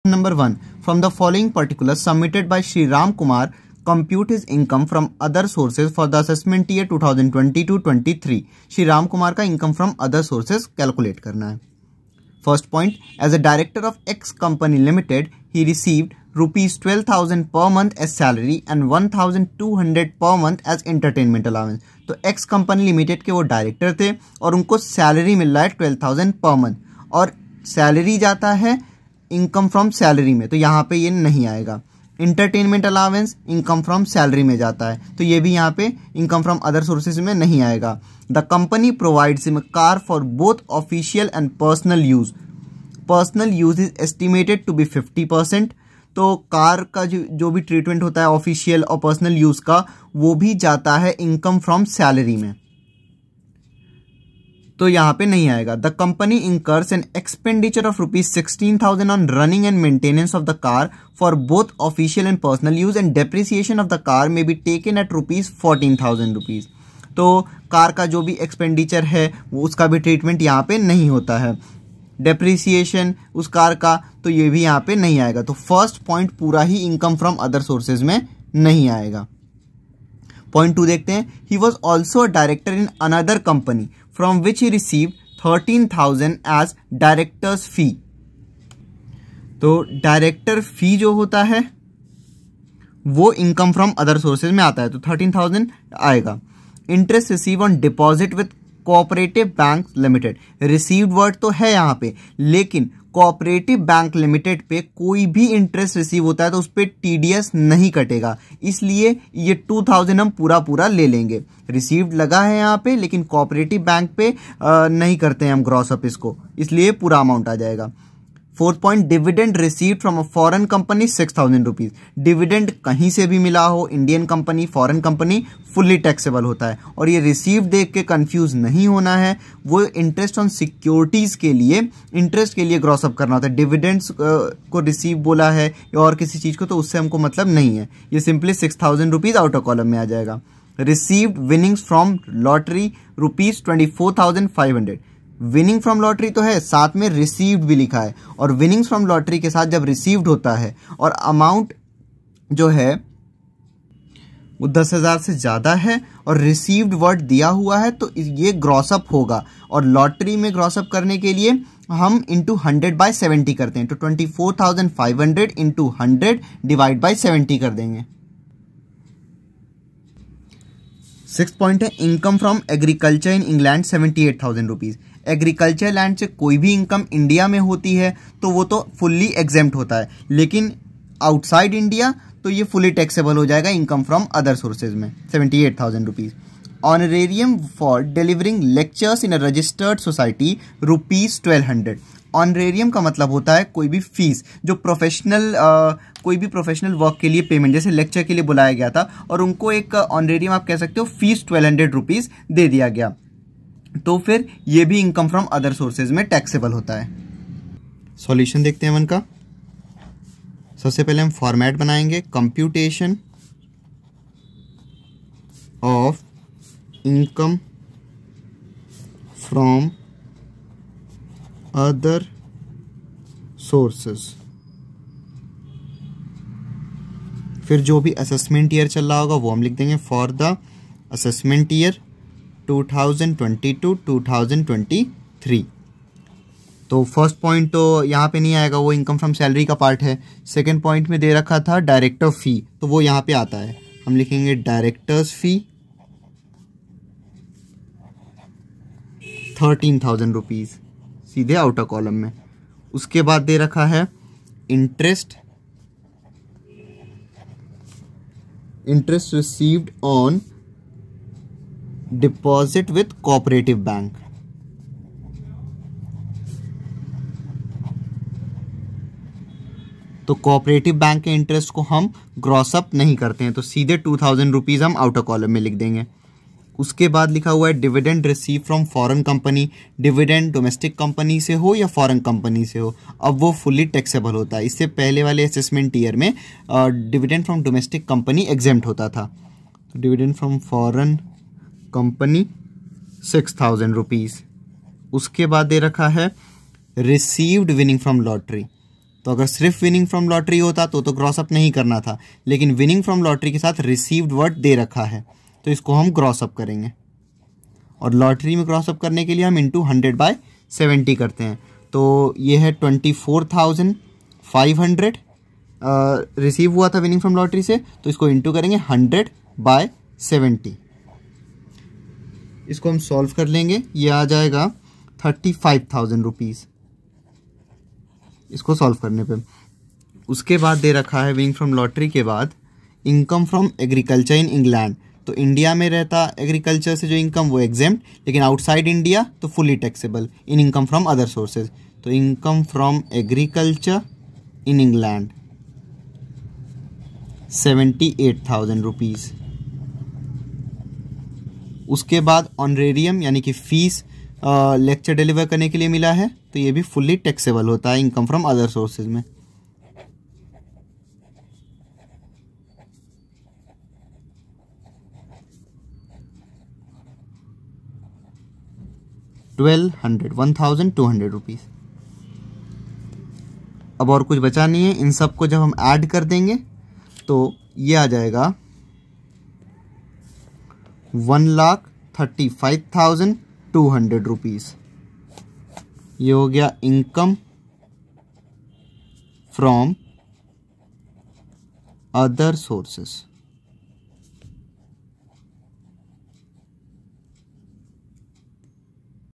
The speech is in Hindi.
Number 1. From the following particulars submitted by Shri Ram Kumar, compute his income from other sources for the assessment year 2022-23. Shri Ram Kumar का income from other sources calculate करना है. First point, as a director of X company limited he received ₹12,000 per month as salary and 1,200 per month as entertainment allowance. तो एक्स कंपनी लिमिटेड के वो डायरेक्टर थे और उनको सैलरी मिल रहा है 12,000 पर मंथ और सैलरी जाता है इनकम फ्रॉम सैलरी में, तो यहाँ पे ये नहीं आएगा. Entertainment allowance income from salary में जाता है, तो ये भी यहाँ पे इनकम फ्रॉम अदर सोर्सेज में नहीं आएगा. The company provides him car for both official and personal use. Personal use is estimated to be 50%. तो कार का जो भी ट्रीटमेंट होता है ऑफिशियल और पर्सनल यूज का, वो भी जाता है इनकम फ्रॉम सैलरी में, तो यहां पे नहीं आएगा. The company incurs an expenditure of ₹16,000 on running and maintenance of the car for both official and personal use and depreciation of the car may be taken at ₹14,000. तो कार का जो भी एक्सपेंडिचर है वो उसका भी ट्रीटमेंट यहाँ पे नहीं होता है. डेप्रिसिएशन उस कार का, तो ये भी यहाँ पे नहीं आएगा. तो फर्स्ट पॉइंट पूरा ही इनकम फ्रॉम अदर सोर्सेज में नहीं आएगा. पॉइंट 2 देखते हैं. He was also a director in another company from which he received 13,000 as directors fee. तो डायरेक्टर फी जो होता है वो इनकम फ्रॉम अदर सोर्सेज में आता है, तो 13,000 आएगा. Interest receive on deposit with cooperative bank limited. Received word तो है यहाँ पे, लेकिन कोऑपरेटिव बैंक लिमिटेड पे कोई भी इंटरेस्ट रिसीव होता है तो उस पर टीडीएस नहीं कटेगा, इसलिए ये 2,000 हम पूरा ले लेंगे. रिसीव्ड लगा है यहाँ पे, लेकिन कोऑपरेटिव बैंक पे नहीं करते हैं हम ग्रॉस अप इसको, इसलिए पूरा अमाउंट आ जाएगा. Fourth point, dividend received from a foreign company ₹6,000. Dividend कहीं से भी मिला हो, Indian company foreign company, fully taxable होता है. और ये रिसीव देख के कंफ्यूज नहीं होना है, वो इंटरेस्ट ऑन सिक्योरिटीज के लिए इंटरेस्ट के लिए ग्रॉस अप करना होता है. डिविडेंड्स को रिसीव बोला है या और किसी चीज को, तो उससे हमको मतलब नहीं है. ये सिंपली ₹6,000 आउटर कॉलम में आ जाएगा. Received winnings from lottery ₹24,500. Winning from lottery तो है, साथ में रिसीव्ड भी लिखा है, और विनिंग्स फ्रॉम लॉटरी के साथ जब रिसीव्ड होता है और अमाउंट जो है वो 10,000 से ज्यादा है और रिसीव्ड वर्ड दिया हुआ है, तो ये ग्रॉसअप होगा. और लॉटरी में ग्रॉसअप करने के लिए हम इंटू 100/70 करते हैं, तो 24,500 इंटू 100 डिवाइड बाई 70 कर देंगे. 6th पॉइंट है, income from agriculture in England ₹78,000. Agriculture land से कोई भी इनकम इंडिया में होती है तो वो तो फुल्ली एग्जेम्प्ट होता है, लेकिन आउटसाइड इंडिया तो ये फुल्ली टैक्सेबल हो जाएगा इनकम फ्रॉम अदर सोर्सेज में. ₹78,000. Honorarium for delivering lectures in a registered society ₹1,200. Honorarium का मतलब होता है कोई भी फीस जो कोई भी प्रोफेशनल वर्क के लिए पेमेंट, जैसे लेक्चर के लिए बुलाया गया था और उनको एक ऑनरेरियम आप कह सकते हो फीस ₹1,200 दे दिया गया, तो फिर ये भी इनकम फ्रॉम अदर सोर्सेज में टैक्सेबल होता है. सॉल्यूशन देखते हैं वन का. सबसे पहले हम फॉर्मेट बनाएंगे, computation of income from other sources. फिर जो भी असेसमेंट ईयर चल रहा होगा वो हम लिख देंगे फॉर द असेसमेंट ईयर 2022-2023. तो फर्स्ट पॉइंट तो यहाँ पे नहीं आएगा, वो इनकम फ्रॉम सैलरी का पार्ट है. सेकंड पॉइंट में दे रखा था डायरेक्टर फी, तो वो यहाँ पे आता है, हम लिखेंगे डायरेक्टर्स फी ₹13,000 सीधे आउटर कॉलम में. उसके बाद दे रखा है interest received on deposit with cooperative bank. तो कोऑपरेटिव बैंक के इंटरेस्ट को हम ग्रॉस अप नहीं करते हैं, तो सीधे ₹2,000 हम आउटर कॉलम में लिख देंगे. उसके बाद लिखा हुआ है dividend receive from foreign company. Dividend domestic company से हो या फॉरेन कंपनी से हो, अब वो फुल्ली टैक्सेबल होता है. इससे पहले वाले असेसमेंट ईयर में dividend from domestic company exempt होता था. Dividend from foreign company ₹6,000. उसके बाद दे रखा है रिसीव्ड विनिंग फ्रॉम लॉटरी, तो अगर सिर्फ विनिंग फ्रॉम लॉटरी होता तो ग्रॉस अप नहीं करना था, लेकिन विनिंग फ्रॉम लॉटरी के साथ रिसीव्ड वर्ड दे रखा है तो इसको हम ग्रॉस अप करेंगे। और लॉटरी में क्रॉस अप करने के लिए हम इंटू 100/70 करते हैं। तो ये है 24,500 रिसीव हुआ था विनिंग फ्रॉम लॉटरी से, तो इसको इंटू करेंगे 100/70। इसको हम सॉल्व कर लेंगे, ये आ जाएगा 35,000 रुपीज़ इसको सॉल्व करने पे। उसके बाद दे रखा है विनिंग फ्रॉम लॉटरी के बाद income from agriculture in England. तो इंडिया में रहता एग्रीकल्चर से जो इनकम वो एग्जेम्प्ट, लेकिन आउटसाइड इंडिया तो fully taxable in income from other sources. तो income from agriculture in England 78,000 rupees. उसके बाद ऑनरेरियम यानी कि फीस लेक्चर डिलीवर करने के लिए मिला है, तो ये भी फुल्ली टैक्सेबल होता है इनकम फ्रॉम अदर सोर्सेज में। $1,200 रुपीज़। अब और कुछ बचा नहीं है, इन सबको जब हम ऐड कर देंगे तो ये आ जाएगा 1,35,200 रुपीज़। ये हो गया इनकम फ्रॉम अदर सोर्सेस।